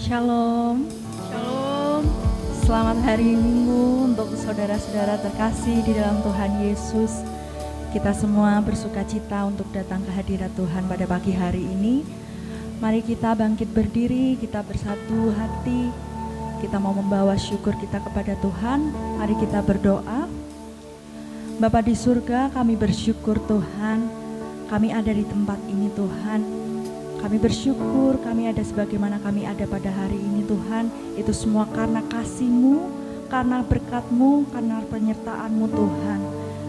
Shalom. Shalom. Selamat hari Minggu untuk saudara-saudara terkasih di dalam Tuhan Yesus. Kita semua bersuka cita untuk datang ke hadirat Tuhan pada pagi hari ini. Mari kita bangkit berdiri, kita bersatu hati. Kita mau membawa syukur kita kepada Tuhan. Mari kita berdoa. Bapa di surga, kami bersyukur Tuhan. Kami ada di tempat ini Tuhan. Kami bersyukur kami ada sebagaimana kami ada pada hari ini Tuhan. Itu semua karena kasih-Mu, karena berkat-Mu, karena penyertaan-Mu Tuhan.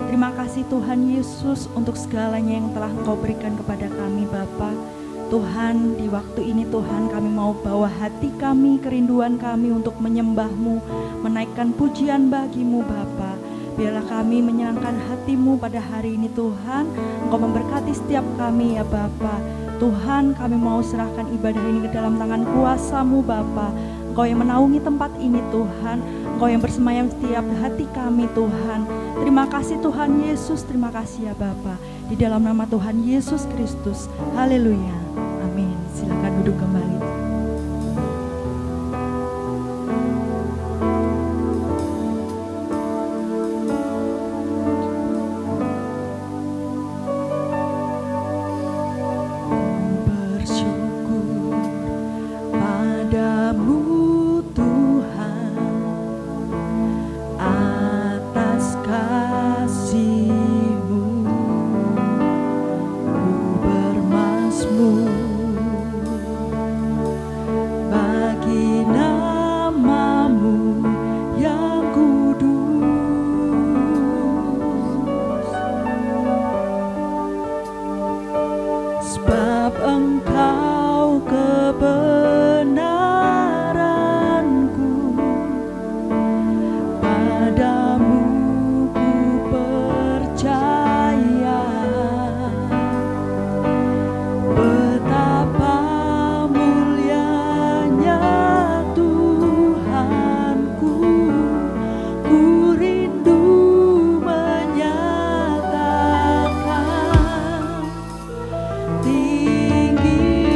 Terima kasih Tuhan Yesus untuk segalanya yang telah Engkau berikan kepada kami Bapa. Tuhan, di waktu ini Tuhan kami mau bawa hati kami, kerinduan kami untuk menyembah-Mu, menaikkan pujian bagi-Mu Bapa. Biarlah kami menyenangkan hati-Mu pada hari ini Tuhan. Engkau memberkati setiap kami ya Bapa. Tuhan, kami mau serahkan ibadah ini ke dalam tangan kuasa-Mu Bapa. Engkau yang menaungi tempat ini Tuhan. Engkau yang bersemayam setiap hati kami Tuhan. Terima kasih Tuhan Yesus, terima kasih ya Bapa. Di dalam nama Tuhan Yesus Kristus. Haleluya. Amin. Silakan duduk kembali. Tinggi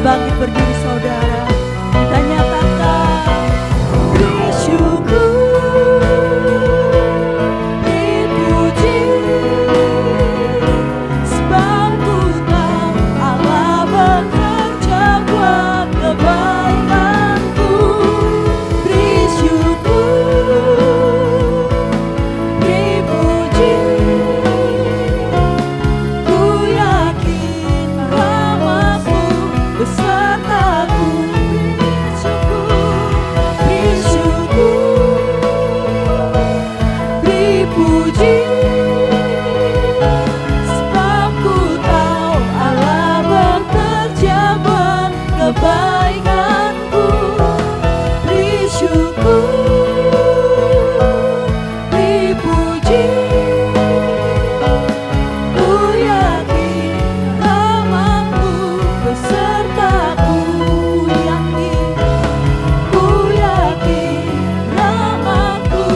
bangkit berdiri saudara, kita nyatakan beri syukur, dipuji, sebab Ku tahu Allah bekerja buat kebaikanku. Beri syukur, dipuji, Ku yakin rahmat-Mu besertaku. Beri syukur, dipuji, sebab Ku tahu Allah bekerja buat kebaikanku. Beri syukur, dipuji, Ku yakin rahmat-Mu besertaku. Ku yakin rahmat-Mu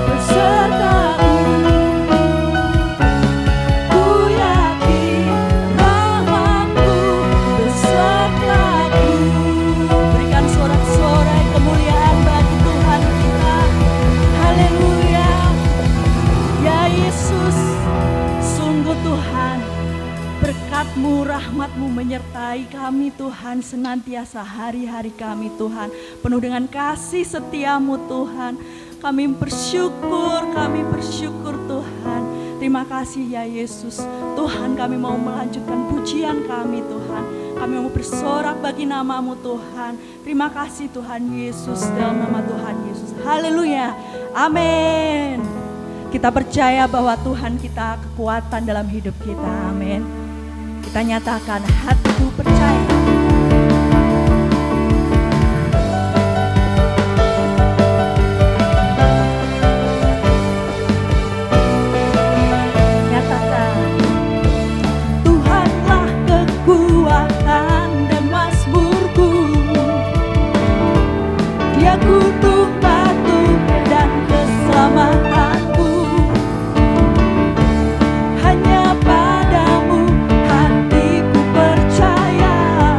besertaku. Ku yakin rahmat-Mu besertaku. Berikan sorak-sorai kemuliaan bagi Tuhan kita. Haleluya. Ya Yesus, sungguh Tuhan, berkat-Mu, rahmat-Mu menyertai kami Tuhan senantiasa hari-hari kami Tuhan. Penuh dengan kasih setia-Mu Tuhan. Kami bersyukur Tuhan. Terima kasih ya Yesus. Tuhan, kami mau melanjutkan pujian kami Tuhan. Kami mau bersorak bagi nama-Mu Tuhan. Terima kasih Tuhan Yesus, dalam nama Tuhan Yesus. Haleluya. Amin. Kita percaya bahwa Tuhan kita kekuatan dalam hidup kita. Amin. Kita nyatakan hatiku percaya. Nyatakan, Tuhanlah kekuatan dan mazmurku. Dia kutuk batu dan keselamatanku. Hanya padamu hatiku percaya.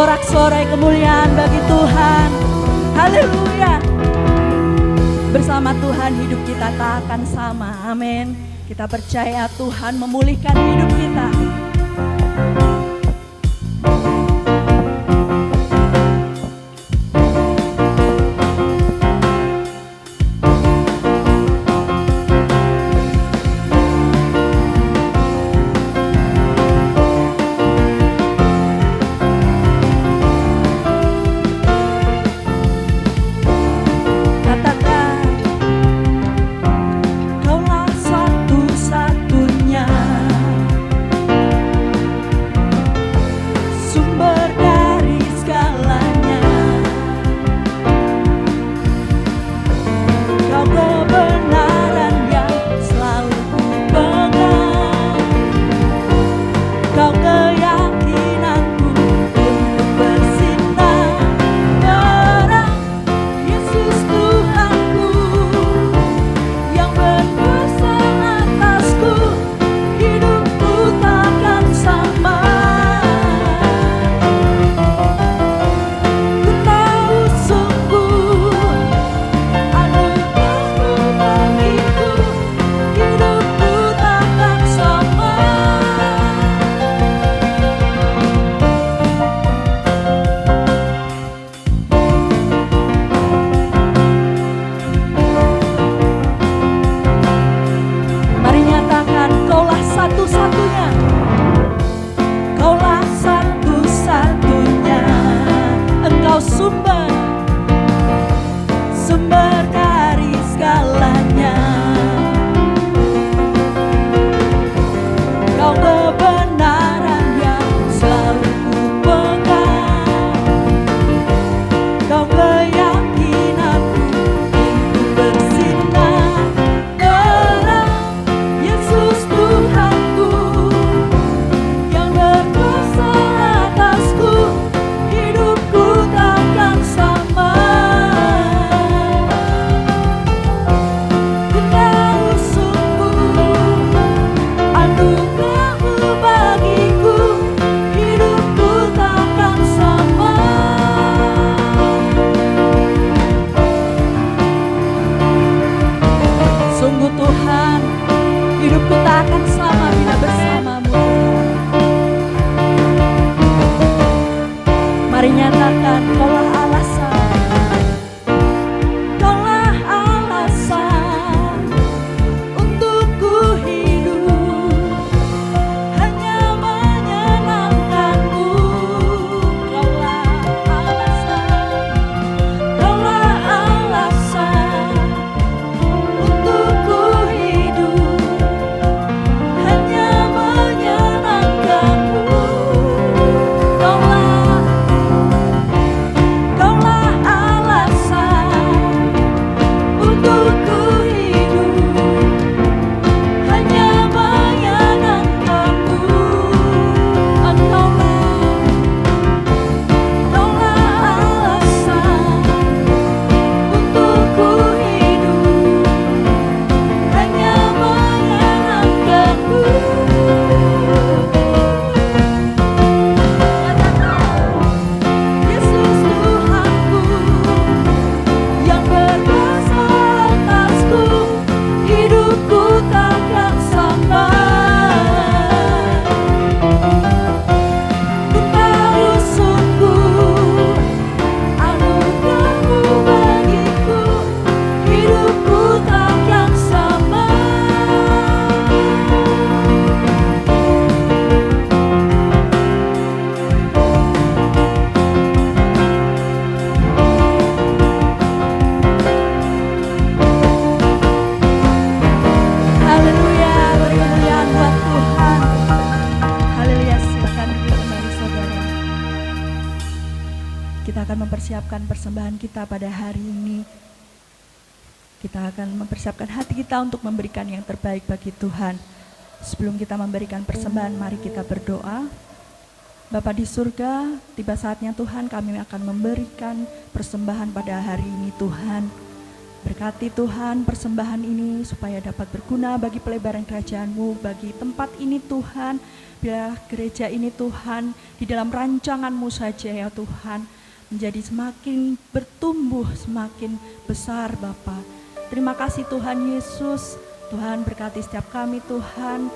sorak-sorai kemuliaan bagi Tuhan. Haleluya. Bersama Tuhan hidup kita tak akan sama. Amin. Kita percaya Tuhan memulihkan hidup kita. mempersiapkan persembahan kita pada hari ini. Kita akan mempersiapkan hati kita untuk memberikan yang terbaik bagi Tuhan. Sebelum kita memberikan persembahan, mari kita berdoa. Bapa di surga, tiba saatnya Tuhan kami akan memberikan persembahan pada hari ini Tuhan. Berkati Tuhan persembahan ini supaya dapat berguna bagi pelebaran kerajaan-Mu, bagi tempat ini Tuhan, biar gereja ini Tuhan di dalam rancangan-Mu saja ya Tuhan, menjadi semakin bertumbuh, semakin besar Bapa. Terima kasih Tuhan Yesus. Tuhan berkati setiap kami Tuhan,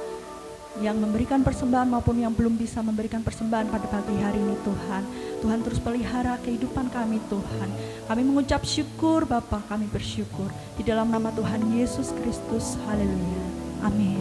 yang memberikan persembahan maupun yang belum bisa memberikan persembahan pada pagi hari ini Tuhan. Tuhan terus pelihara kehidupan kami Tuhan. Kami mengucap syukur Bapa, kami bersyukur. Di dalam nama Tuhan Yesus Kristus, haleluya. Amin.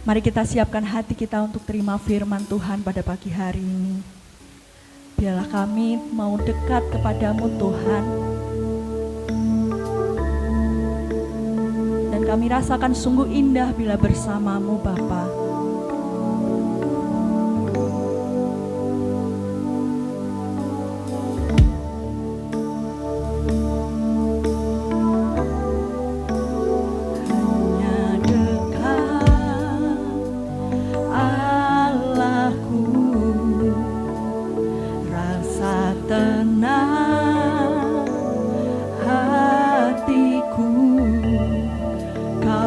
Mari kita siapkan hati kita untuk terima firman Tuhan pada pagi hari ini. Biarlah kami mau dekat kepadamu Tuhan. Dan kami rasakan sungguh indah bila bersamamu Bapa.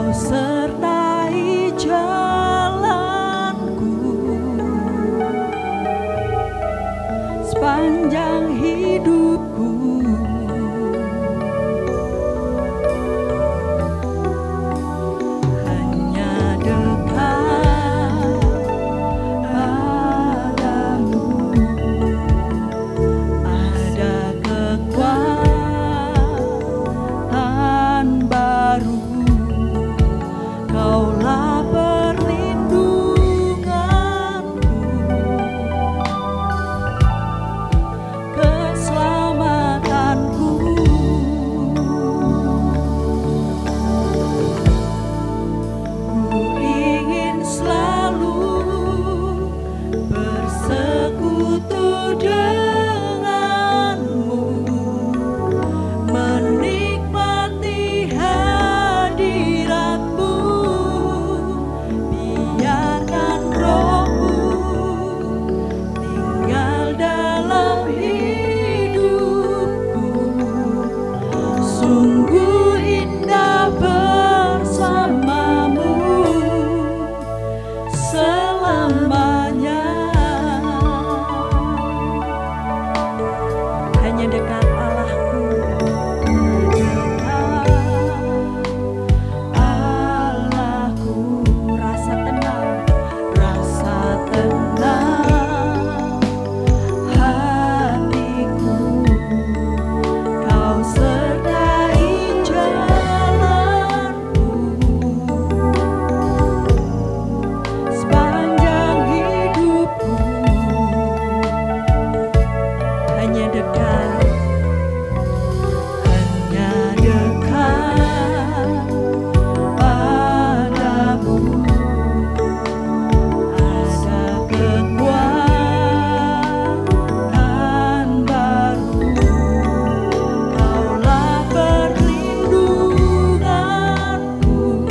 Sertai jalan Sungguh indah bersamamu selamanya. Hanya dekat Allahku, dekat Allahku. Rasa tenang hatiku, kau sertai jalanku sepanjang hidupku. Hanya dekat padamu ada kekuatan baru. Kaulah perlindunganku,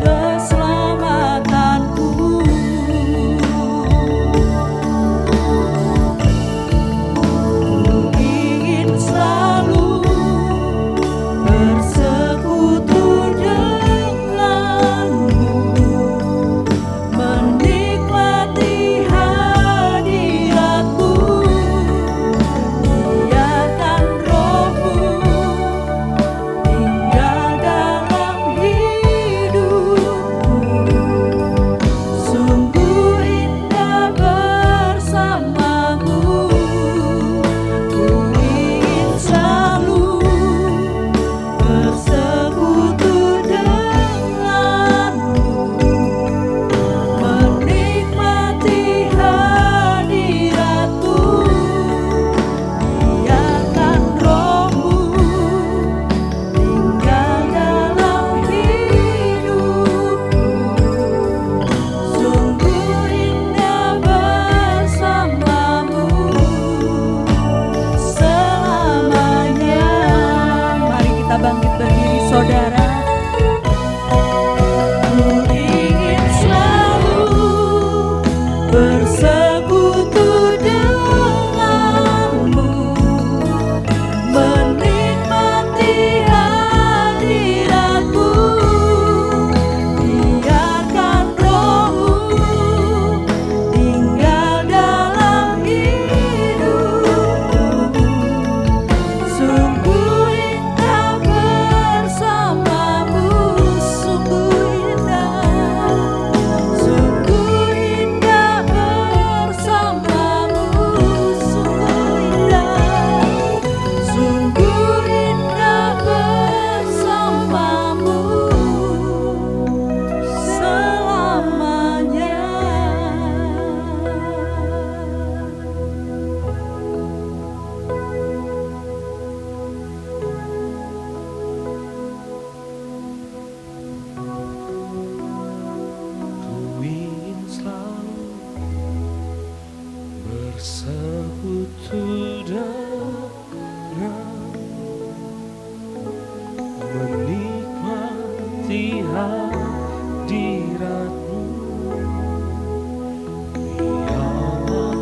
keselamatanku. Ingin selalu bersekutu denganmu, menikmati hadiratmu. Biarkan Roh-Mu tinggal dalam hidupku. Sungguh indah bersamamu. Ku ingin selalu bersekutu denganmu, menikmati hadiratmu. Biarkan Roh-Mu tinggal dalam hidupku. Sungguh indah bersamamu selamanya. Mari kita bangkit berdiri, saudara. Ku ingin selalu bersekutu denganmu, menikmati hadiratmu. Biarkan Roh-Mu tinggal dalam hidupku. Sungguh indah bersamamu, sungguh indah bersamamu, sungguh indah bersamamu selamanya. Ku ingin selalu bersekutu denganmu, menikmati hadiratmu. Biarlah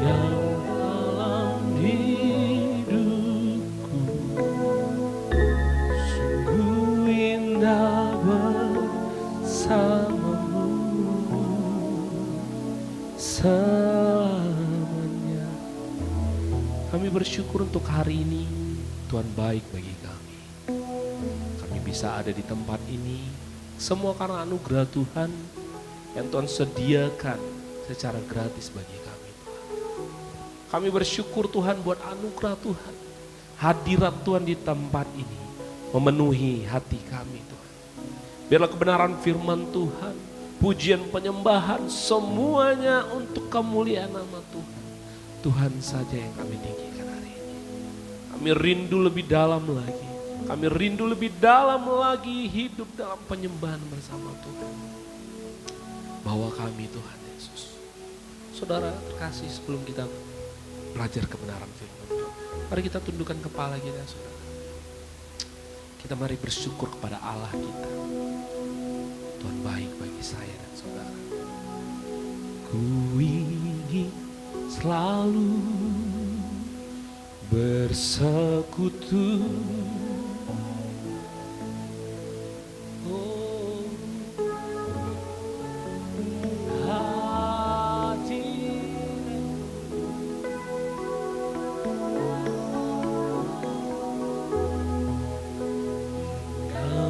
yang dalam hidupku. Sungguh indah bersamamu selamanya. Kami bersyukur untuk hari ini, Tuhan baik bagi kami. Kami bisa ada di tempat ini, semua karena anugerah Tuhan yang Tuhan sediakan secara gratis bagi kami, Tuhan. Kami bersyukur Tuhan buat anugerah Tuhan. Hadirat Tuhan di tempat ini memenuhi hati kami, Tuhan. Biarlah kebenaran firman Tuhan, pujian penyembahan, semuanya untuk kemuliaan nama Tuhan. Tuhan saja yang kami tinggikan hari ini. Kami rindu lebih dalam lagi. Kami rindu lebih dalam lagi hidup dalam penyembahan bersama Tuhan. Bawa kami Tuhan Yesus. Saudara terkasih, sebelum kita belajar kebenaran firman Tuhan, mari kita tundukkan kepala kita, saudara. Kita mari bersyukur kepada Allah kita. Tuhan baik bagi saya dan saudara. Ku ingin selalu bersekutu. Oh, hadirat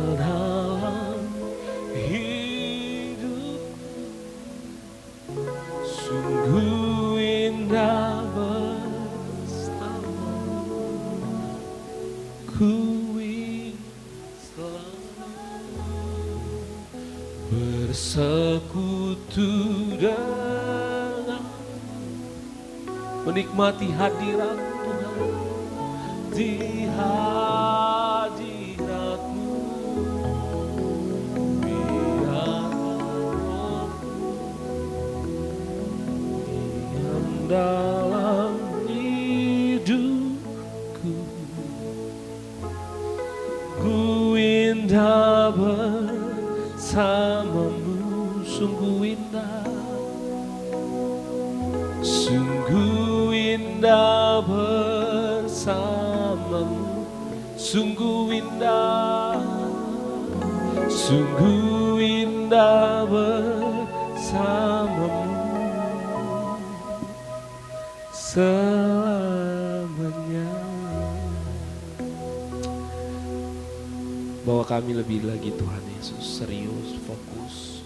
dalam hidup sungguh indah bersama. Ku ingin selalu bersekutu dengan, menikmati hadirat Tuhan, di hadirat-Mu biarlah roh-Mu diam dalam hidupku. Ku indah bersama-Mu, sungguh indah, sungguh indah bersama-Mu, sungguh indah, sungguh indah bersama-Mu selamanya. Bawa kami lebih lagi Tuhan Yesus, serius, fokus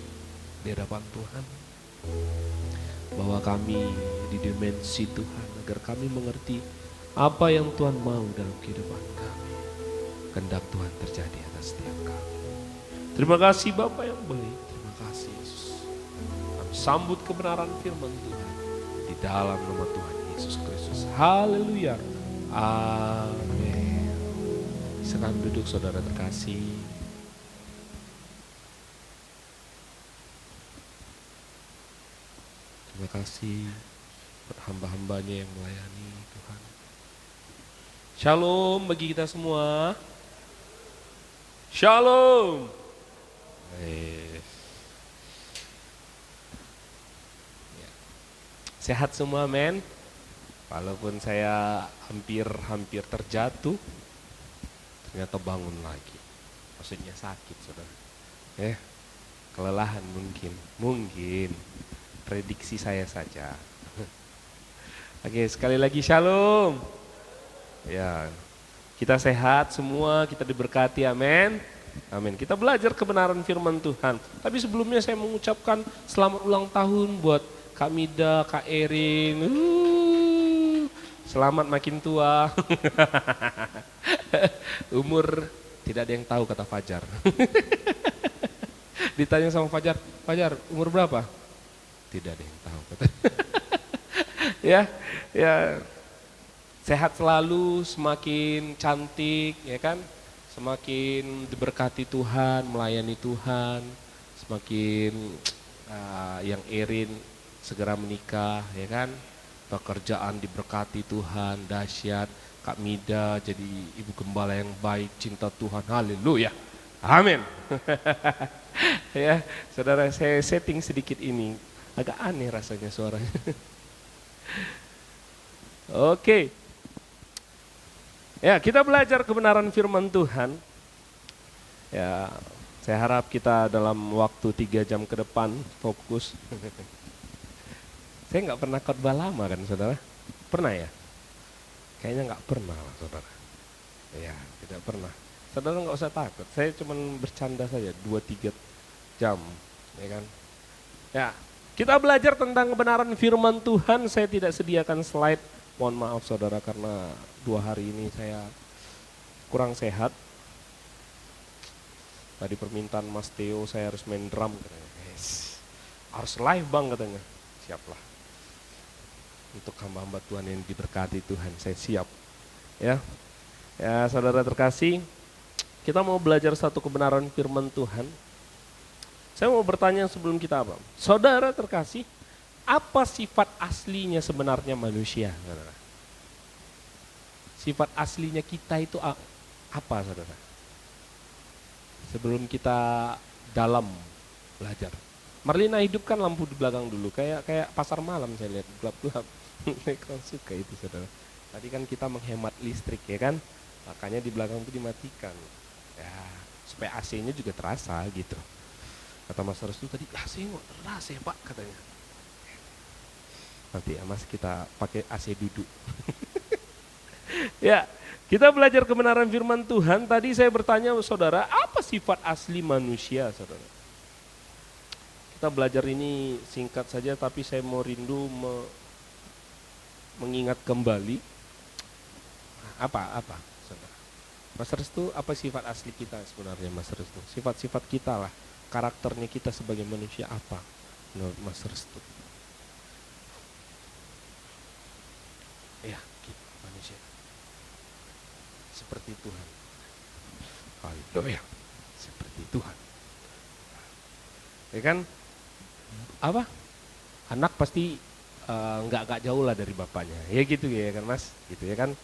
di hadapan Tuhan. Bawa kami di dimensi Tuhan, agar kami mengerti apa yang Tuhan mau dalam kehidupan kami. Kehendak Tuhan terjadi atas setiap kami. Terima kasih Bapa yang baik, terima kasih Yesus. Kami sambut kebenaran firman Tuhan di dalam nama Tuhan Yesus Kristus. Haleluya. Amin. Silakan duduk saudara terkasih. Terima kasih buat hamba-hambanya yang melayani Tuhan. Shalom bagi kita semua. Shalom. Sehat semua men. Walaupun saya hampir terjatuh, ternyata bangun lagi. Maksudnya sakit saudara. Kelelahan mungkin. Prediksi saya saja. Oke, sekali lagi shalom. Ya, kita sehat semua, kita diberkati, amin. Amin. Kita belajar kebenaran firman Tuhan. Tapi sebelumnya saya mengucapkan selamat ulang tahun buat Kak Mida, Kak Erin. Selamat makin tua. Umur tidak ada yang tahu kata Fajar. Ditanya sama Fajar, Fajar umur berapa? Tidak ada yang tahu kata. ya, sehat selalu, semakin cantik, ya kan? Semakin diberkati Tuhan, melayani Tuhan, semakin yang Erin segera menikah, ya kan? Pekerjaan diberkati Tuhan, dahsyat. Kak Mida jadi ibu gembala yang baik, cinta Tuhan, haleluya, amin. Ya, saudara, saya setting sedikit ini, agak aneh rasanya suaranya. Oke. Ya, kita belajar kebenaran firman Tuhan. Ya, saya harap kita dalam waktu 3 jam ke depan fokus. Saya nggak pernah khotbah lama kan saudara? Pernah ya? Kayaknya nggak pernah lah saudara. Ya, tidak pernah. Saudara nggak usah takut, saya cuma bercanda saja 2-3 jam, ya kan? Ya, kita belajar tentang kebenaran firman Tuhan. Saya tidak sediakan slide, mohon maaf saudara, karena 2 hari ini saya kurang sehat. Tadi permintaan Mas Theo saya harus main drum katanya. Yes. Harus live bang katanya. Siaplah. Untuk hamba-hamba Tuhan yang diberkati Tuhan, saya siap. Ya, saudara terkasih, kita mau belajar satu kebenaran firman Tuhan. Saya mau bertanya sebelum kita apa? Saudara terkasih, apa sifat aslinya sebenarnya manusia? Saudara? Sifat aslinya kita itu apa saudara? Sebelum kita dalam belajar. Marlina hidupkan lampu di belakang dulu, kayak pasar malam saya lihat gelap-gelap. Saya kurang suka itu saudara. Tadi kan kita menghemat listrik ya kan, makanya di belakang itu dimatikan. Ya, supaya AC-nya juga terasa gitu. Kata Mas Restu tadi, AC nggak terasa ya Pak katanya. Nanti ya Mas kita pakai AC duduk. Ya, kita belajar kebenaran firman Tuhan. Tadi saya bertanya saudara, apa sifat asli manusia saudara? Kita belajar ini singkat saja, tapi saya mau rindu mengingat kembali. Apa saudara? Mas Restu, apa sifat asli kita sebenarnya Mas Restu? Sifat-sifat kita lah, karakternya kita sebagai manusia apa menurut Mas Restu? Ya, kita manusia seperti Tuhan. Haleluya. Seperti Tuhan. Ya kan? Apa? Anak pasti nggak jauh lah dari bapaknya. Ya gitu ya kan Mas? Gitu ya kan?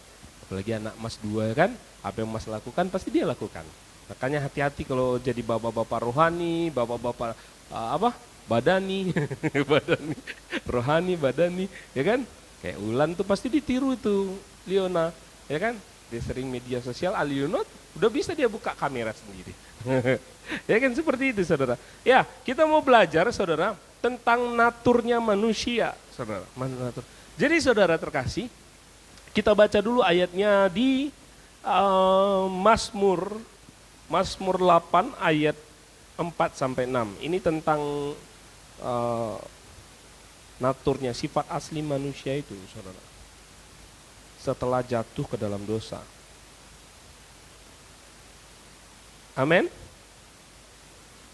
Apalagi anak Mas 2 ya kan? Apa yang Mas lakukan pasti dia lakukan. Makanya hati-hati kalau jadi bapak-bapak rohani, bapak-bapak badani, badani, rohani, badani, ya kan? Kayak Ulan tuh pasti ditiru tuh, Liona, ya kan? Dia sering media sosial, Alionot, udah bisa dia buka kamera sendiri. Ya kan seperti itu saudara. Ya kita mau belajar saudara tentang naturnya manusia saudara. Natur. Jadi saudara terkasih, kita baca dulu ayatnya di Mazmur 8 ayat 4 sampai 6. Ini tentang naturnya, sifat asli manusia itu saudara. Setelah jatuh ke dalam dosa. Amin.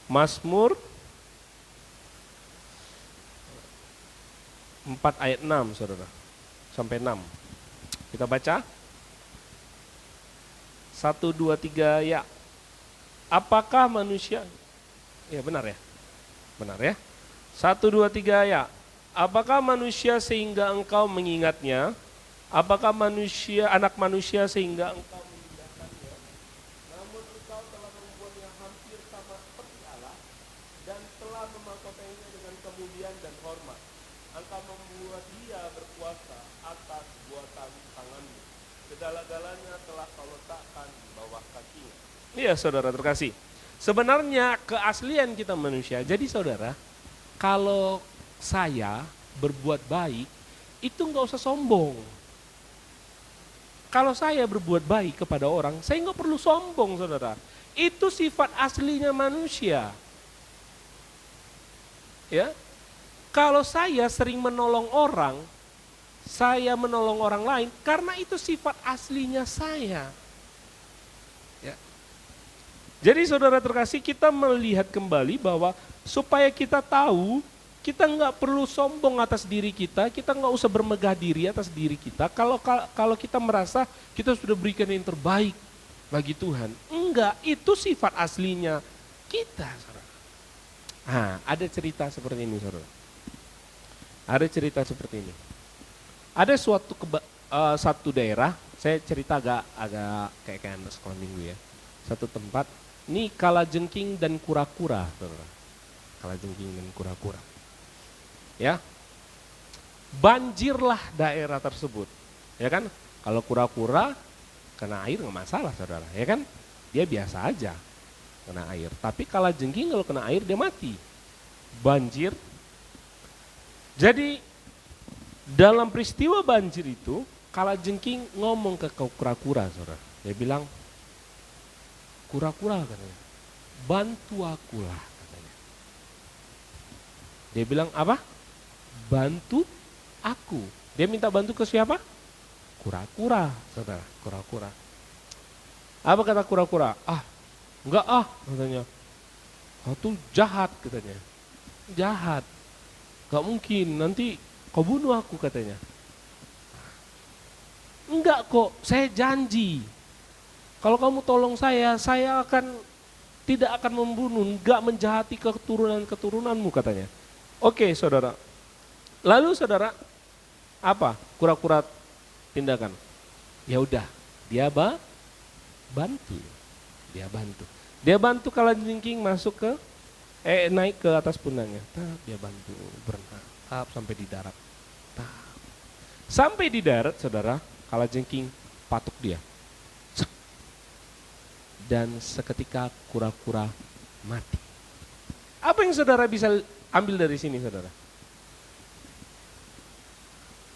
Mazmur 4 ayat 6 saudara. Sampai 6. Kita baca. 1, 2, 3 ya. Apakah manusia? Ya benar ya. Benar ya. 1, 2, 3 ya. Apakah manusia sehingga engkau mengingatnya? Apakah manusia, anak manusia sehingga engkau mengindahkannya? Namun engkau telah membuatnya hampir sama seperti Allah dan telah memahkotainya dengan kemuliaan dan hormat. Engkau membuat dia berkuasa atas buatan tanganmu. Segala-galanya telah kau letakkan di bawah kakinya. Iya saudara terkasih. Sebenarnya keaslian kita manusia. Jadi saudara, kalau saya berbuat baik, itu nggak usah sombong. Kalau saya berbuat baik kepada orang, saya nggak perlu sombong saudara. Itu sifat aslinya manusia. Ya, kalau saya sering menolong orang, saya menolong orang lain, karena itu sifat aslinya saya. Ya. Jadi saudara terkasih, kita melihat kembali bahwa supaya kita tahu, kita nggak perlu sombong atas diri kita nggak usah bermegah diri atas diri kita. Kalau kita merasa kita sudah berikan yang terbaik bagi Tuhan, enggak, itu sifat aslinya kita, saudara. Nah, ada cerita seperti ini, saudara. Ada cerita seperti ini. Ada satu daerah, saya cerita agak kayak anak sekolah minggu ya. Satu tempat, ini kalajengking dan kura-kura, saudara. Kalajengking dan kura-kura. Ya, banjirlah daerah tersebut, ya kan? Kalau kura-kura kena air nggak masalah, saudara, ya kan? Dia biasa aja kena air. Tapi kalajengking kalau kena air dia mati, banjir. Jadi dalam peristiwa banjir itu, kalajengking ngomong ke kura-kura, saudara. Dia bilang, kura-kura katanya, bantu akulah katanya. Dia bilang apa? Bantu aku. Dia minta bantu ke siapa? Kura-kura, saudara, kura-kura. Apa kata kura-kura? Enggak katanya. Itu jahat katanya. Jahat. Enggak mungkin, nanti kau bunuh aku katanya. Enggak kok, saya janji. Kalau kamu tolong saya tidak akan membunuh, enggak menjahati keturunan-keturunanmu katanya. Oke, saudara. Lalu saudara, apa kura-kura tindakan? Ya udah, dia bantu. Dia bantu kalajengking masuk ke Naik ke atas pundaknya, dia bantu berenang, sampai di darat. Sampai di darat, saudara, kalajengking patuk dia. Dan seketika kura-kura mati. Apa yang saudara bisa ambil dari sini, saudara?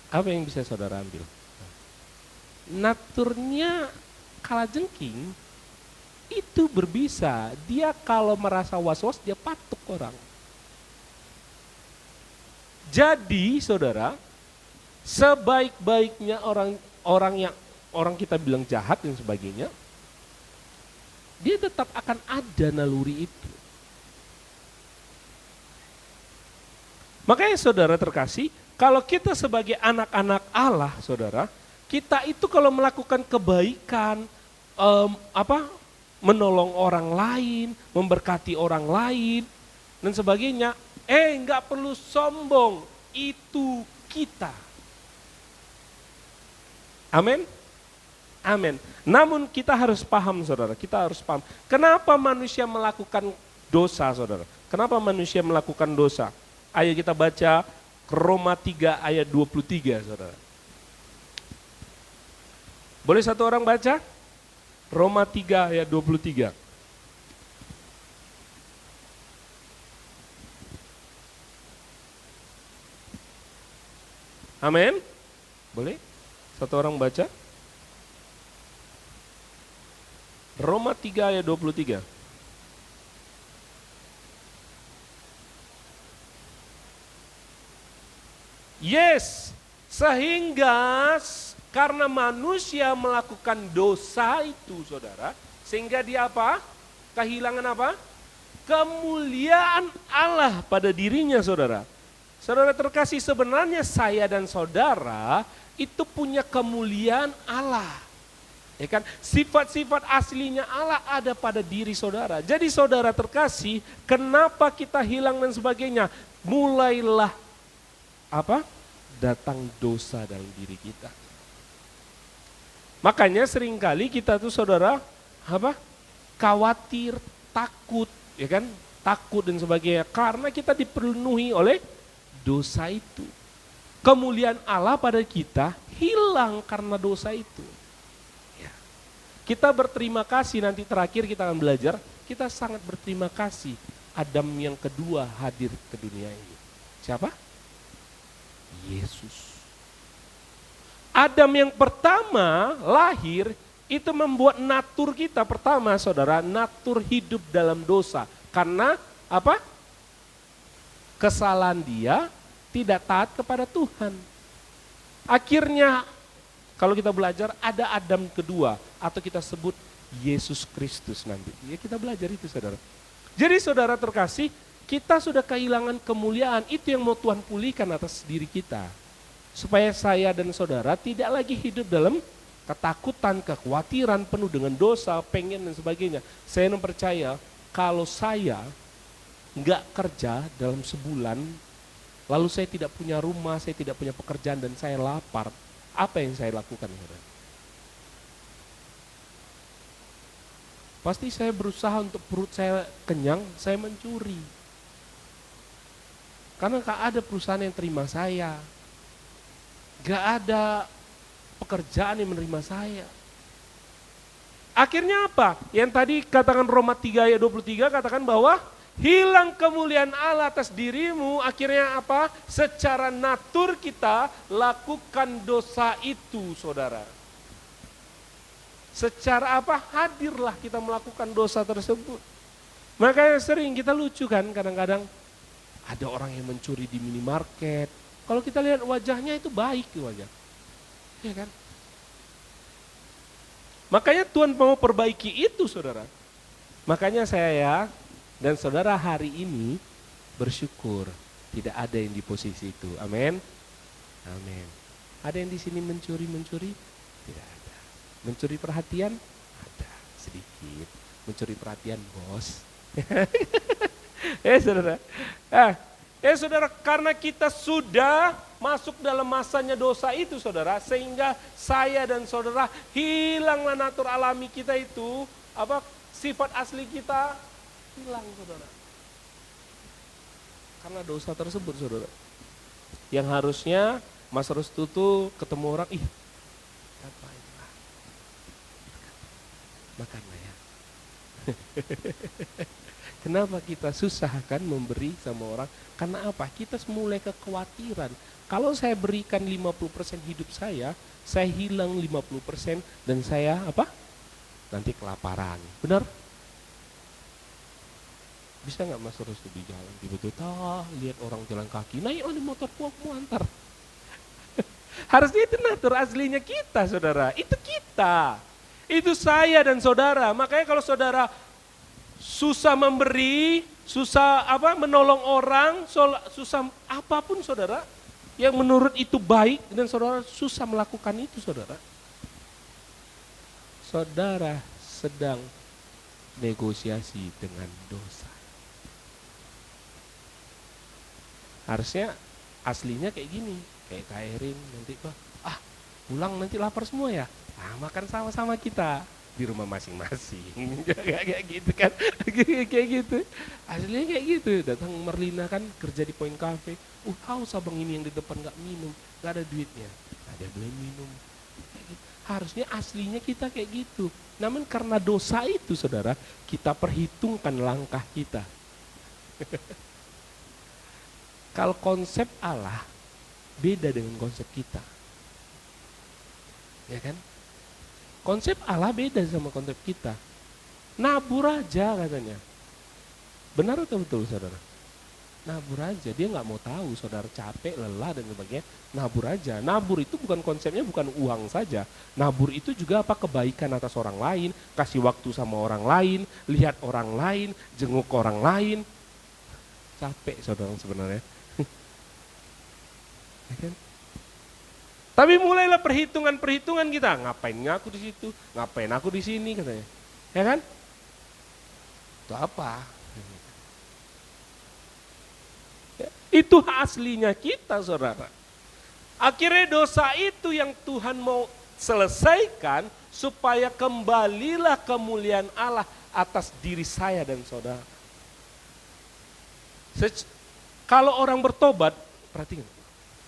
Apa yang bisa saudara ambil? Naturnya kalajengking itu berbisa. Dia kalau merasa was-was, dia patuk orang. Jadi, saudara, sebaik-baiknya orang kita bilang jahat dan sebagainya, dia tetap akan ada naluri itu. Makanya saudara terkasih, kalau kita sebagai anak-anak Allah, saudara, kita itu kalau melakukan kebaikan, menolong orang lain, memberkati orang lain, dan sebagainya, enggak perlu sombong, itu kita. Amin? Amin. Namun kita harus paham, saudara, kita harus paham. Kenapa manusia melakukan dosa, saudara? Kenapa manusia melakukan dosa? Ayo kita baca Roma 3 ayat 23, saudara. Boleh satu orang baca? Roma 3 ayat 23. Amin? Boleh? Satu orang baca? Roma 3 ayat 23. Yes, sehingga karena manusia melakukan dosa itu, saudara, sehingga dia apa? Kehilangan apa? Kemuliaan Allah pada dirinya, saudara. Saudara terkasih, sebenarnya saya dan saudara itu punya kemuliaan Allah. Ya kan? Sifat-sifat aslinya Allah ada pada diri saudara. Jadi saudara terkasih, kenapa kita hilang dan sebagainya? Mulailah datang dosa dalam diri kita. Makanya seringkali kita tuh saudara khawatir, takut, ya kan? Takut dan sebagainya karena kita dipenuhi oleh dosa itu. Kemuliaan Allah pada kita hilang karena dosa itu. Kita berterima kasih, nanti terakhir kita akan belajar, kita sangat berterima kasih Adam yang kedua hadir ke dunia ini. Siapa? Yesus. Adam yang pertama lahir itu membuat natur kita pertama, saudara, natur hidup dalam dosa. Karena apa? Kesalahan dia tidak taat kepada Tuhan. Akhirnya kalau kita belajar ada Adam kedua atau kita sebut Yesus Kristus nanti. Ya kita belajar itu, saudara. Jadi saudara terkasih, kita sudah kehilangan kemuliaan, itu yang mau Tuhan pulihkan atas diri kita. Supaya saya dan saudara tidak lagi hidup dalam ketakutan, kekhawatiran, penuh dengan dosa, pengen dan sebagainya. Saya percaya kalau saya nggak kerja dalam sebulan, lalu saya tidak punya rumah, saya tidak punya pekerjaan dan saya lapar, apa yang saya lakukan, saudara? Pasti saya berusaha untuk perut saya kenyang, saya mencuri. Karena gak ada perusahaan yang terima saya. Gak ada pekerjaan yang menerima saya. Akhirnya apa? Yang tadi katakan Roma 3 ayat 23 katakan bahwa hilang kemuliaan Allah atas dirimu, akhirnya apa? Secara natur kita lakukan dosa itu, saudara. Secara apa? Hadirlah kita melakukan dosa tersebut. Makanya sering kita lucu kan, kadang-kadang ada orang yang mencuri di minimarket. Kalau kita lihat wajahnya itu baik wajah. Ya kan? Makanya Tuhan mau perbaiki itu, saudara. Makanya saya dan saudara hari ini bersyukur tidak ada yang di posisi itu. Amin. Amin. Ada yang di sini mencuri? Tidak ada. Mencuri perhatian? Ada, sedikit. Mencuri perhatian bos. Saudara. Saudara, karena kita sudah masuk dalam masanya dosa itu, saudara, sehingga saya dan saudara hilanglah natur alami kita itu, sifat asli kita hilang, saudara. karena dosa tersebut, saudara. Yang harusnya Mas Restu tuh ketemu orang, ih, ngapain lah, makanlah ya. Kenapa kita susah kan memberi sama orang? Karena apa? Kita mulai kekhawatiran. Kalau saya berikan 50% hidup saya hilang 50% dan saya apa? Nanti kelaparan. Benar? Bisa nggak Mas Restu di jalan tiba-tiba lihat orang jalan kaki, naik di motor aku antar. Harusnya itu natur aslinya kita, saudara. Itu kita. Itu saya dan saudara. Makanya kalau saudara susah memberi, susah menolong orang, susah apapun saudara, yang menurut itu baik dan saudara susah melakukan itu, saudara. Saudara sedang negosiasi dengan dosa. Harusnya aslinya kayak gini, kayak Kak Erin nanti pulang nanti lapar semua ya, makan sama-sama kita di rumah masing-masing. Kayak gitu kan, kayak gitu. Aslinya kayak gitu. Datang Merlina kan kerja di Point Cafe, haus abang ini yang di depan nggak minum, nggak ada duitnya, dia beli minum. Kayak gitu. Harusnya aslinya kita kayak gitu. Namun karena dosa itu, saudara, kita perhitungkan langkah kita. Kalau konsep Allah beda dengan konsep kita, ya kan? Konsep Allah beda sama konsep kita. Nabur aja katanya. Benar atau betul, saudara? Nabur aja, dia nggak mau tahu saudara capek, lelah dan sebagainya. Nabur aja. Nabur itu bukan konsepnya bukan uang saja. Nabur itu juga kebaikan atas orang lain, kasih waktu sama orang lain, lihat orang lain, jenguk orang lain. Capek saudara sebenarnya. Ya kan? Tapi mulailah perhitungan kita, ngapain aku di situ, ngapain aku di sini katanya, ya kan? Itu apa? Ya, itu aslinya kita, saudara. Akhirnya dosa itu yang Tuhan mau selesaikan supaya kembalilah kemuliaan Allah atas diri saya dan saudara. Kalau orang bertobat, perhatikan.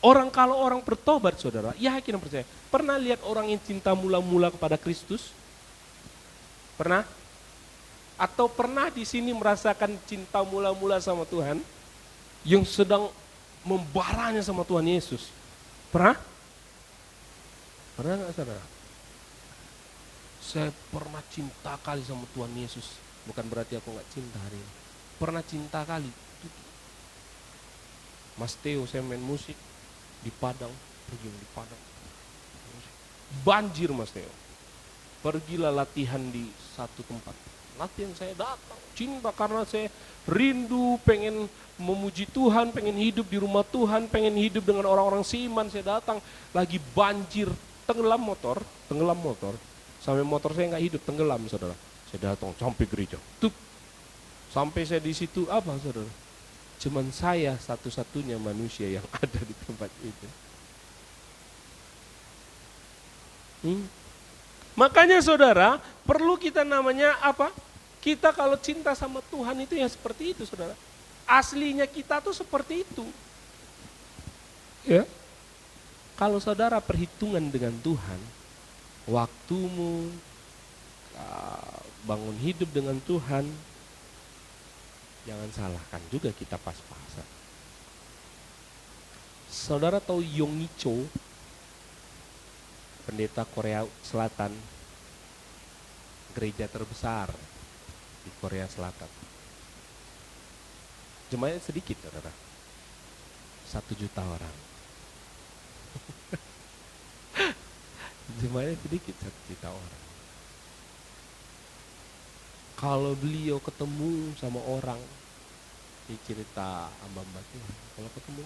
Kalau orang bertobat, saudara, yakin dan percaya. Pernah lihat orang yang cinta mula-mula kepada Kristus? Pernah? Atau pernah di sini merasakan cinta mula-mula sama Tuhan? Yang sedang membaranya sama Tuhan Yesus? Pernah? Pernah nggak, saudara? Saya pernah cinta kali sama Tuhan Yesus. Bukan berarti aku nggak cinta hari ini. Pernah cinta kali. Mas Theo, saya main musik di Padang, pergi di Padang, banjir Mas Theo. Pergilah latihan di satu tempat. Latihan saya datang, cinta karena saya rindu, pengen memuji Tuhan, pengen hidup di rumah Tuhan, pengen hidup dengan orang-orang seiman. Saya datang, lagi banjir, tenggelam motor, sampai motor saya nggak hidup, tenggelam, saudara. Saya datang sampai gereja, sampai saya di situ saudara? Cuman saya satu-satunya manusia yang ada di tempat itu. Makanya saudara, perlu kita namanya apa? Kita kalau cinta sama Tuhan itu ya seperti itu, saudara. Aslinya kita tuh seperti itu. Ya. Kalau saudara perhitungan dengan Tuhan, waktumu, bangun hidup dengan Tuhan, jangan salahkan juga kita pas-pasan. Saudara tahu Yong Cho, pendeta Korea Selatan, gereja terbesar di Korea Selatan. Jemaatnya sedikit, saudara, 1 juta orang. Jemaatnya sedikit, 1 juta orang. Kalau beliau ketemu sama orang, ini cerita hamba-hamba Tuhan, kalau ketemu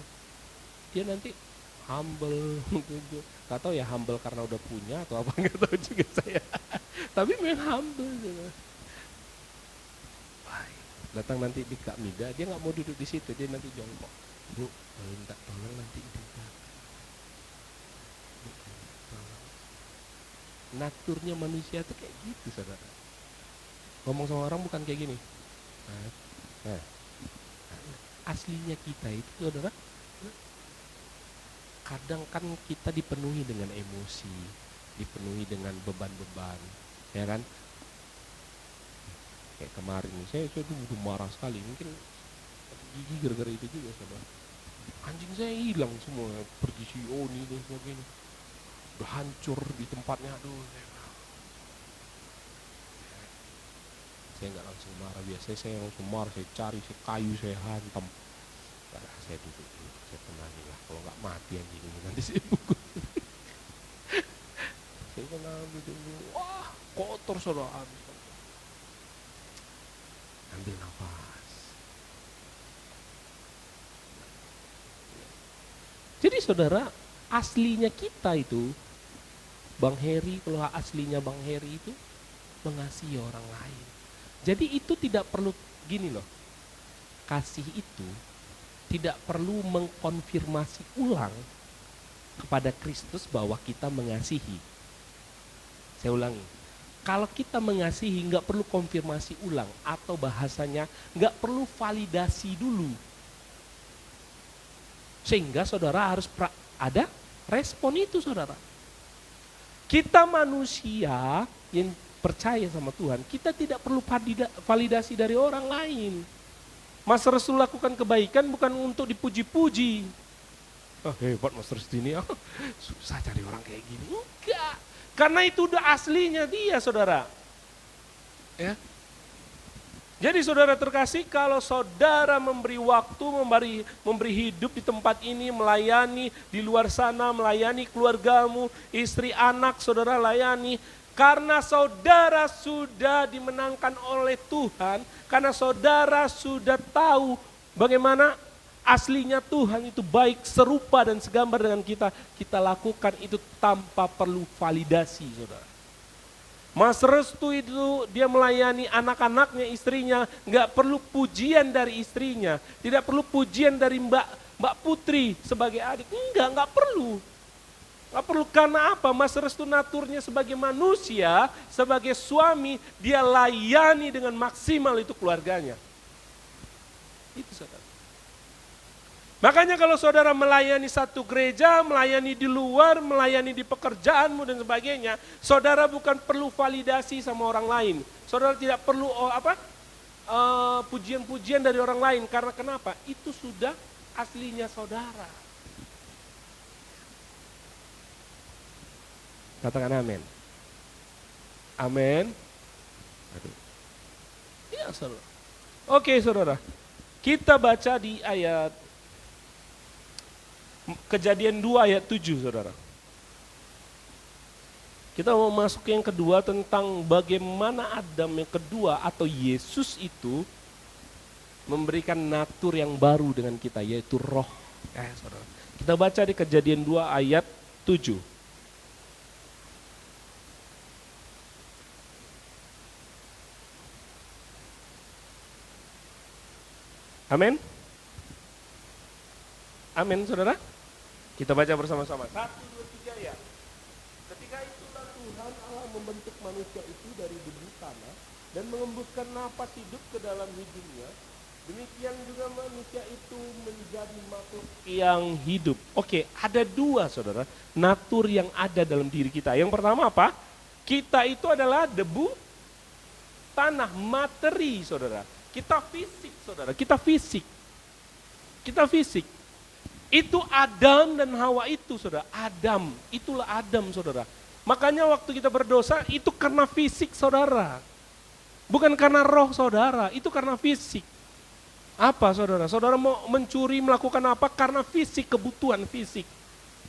dia nanti humble, gak tahu ya humble karena udah punya atau apa, gak tahu juga saya. Tapi memang humble juga. Datang nanti di Kak Mida, dia nggak mau duduk di situ, dia nanti jongkok. Bu, minta tolong nanti juga. Naturnya manusia tuh kayak gitu, saudara. Ngomong sama orang bukan kayak gini. aslinya kita itu saudara, kadang kan kita dipenuhi dengan emosi, dipenuhi dengan beban-beban, ya kan? Kayak kemarin saya udah marah sekali, mungkin gigi gara-gara itu juga saudara. Anjing saya hilang semua, pergi CEO nih dan sebagainya, udah hancur di tempatnya. Aduh, saya nggak langsung marah, biasanya saya langsung marah, saya cari, saya kayu, saya hantam. Nah, saya duduk dulu, saya tenangin lah, kalau nggak mati anjing ini nanti saya pukul. Saya tenang duduk dulu, wah kotor saudara. Ambil nafas. Jadi saudara, aslinya kita itu, Bang Heri, kalau aslinya Bang Heri itu mengasihi orang lain. Jadi itu tidak perlu gini loh, kasih itu tidak perlu mengkonfirmasi ulang kepada Kristus bahwa kita mengasihi. Saya ulangi, kalau kita mengasihi nggak perlu konfirmasi ulang, atau bahasanya nggak perlu validasi dulu. Sehingga saudara harus ada respon itu saudara. Kita manusia yang percaya sama Tuhan, kita tidak perlu validasi dari orang lain. Mas Restu lakukan kebaikan bukan untuk dipuji-puji. Oh, hebat Mas Restu ini, susah cari orang kayak gini. Enggak, karena itu udah aslinya dia saudara. Ya. Jadi saudara terkasih, kalau saudara memberi waktu, memberi hidup di tempat ini, melayani di luar sana, melayani keluargamu, istri, anak, saudara layani, karena saudara sudah dimenangkan oleh Tuhan, karena saudara sudah tahu bagaimana aslinya Tuhan itu baik, serupa dan segambar dengan kita, kita lakukan itu tanpa perlu validasi saudara. Mas Restu itu dia melayani anak-anaknya, istrinya, nggak perlu pujian dari istrinya, tidak perlu pujian dari Mbak Putri sebagai adik, nggak perlu. Nggak perlu, karena apa? Mas Restu naturnya sebagai manusia, sebagai suami, dia layani dengan maksimal itu keluarganya. Itu saudara. Makanya kalau saudara melayani satu gereja, melayani di luar, melayani di pekerjaanmu dan sebagainya, saudara bukan perlu validasi sama orang lain. Saudara tidak perlu pujian-pujian dari orang lain. Karena kenapa? Itu sudah aslinya saudara. Katakan amin. Amin. Iya saudara. Oke saudara, kita baca di ayat Kejadian 2 ayat 7 saudara. Kita mau masuk yang kedua tentang bagaimana Adam yang kedua atau Yesus itu memberikan natur yang baru dengan kita, yaitu roh. Saudara. Kita baca di Kejadian 2 ayat 7. Amin. Amin saudara. Kita baca bersama-sama. 1, 2, 3 ya. Ketika itulah Tuhan Allah membentuk manusia itu dari debu tanah dan mengembuskan napas hidup ke dalam hidungnya. Demikian juga manusia itu menjadi makhluk yang hidup. Oke, ada dua saudara, natur yang ada dalam diri kita. Yang pertama apa? Kita itu adalah debu tanah, materi saudara. Kita fisik saudara, kita fisik. Kita fisik. Itu Adam dan Hawa itu saudara, Adam, itulah Adam saudara. Makanya waktu kita berdosa itu karena fisik saudara. Bukan karena roh saudara, itu karena fisik. Apa saudara? Saudara mau mencuri, melakukan apa? Karena fisik, kebutuhan fisik.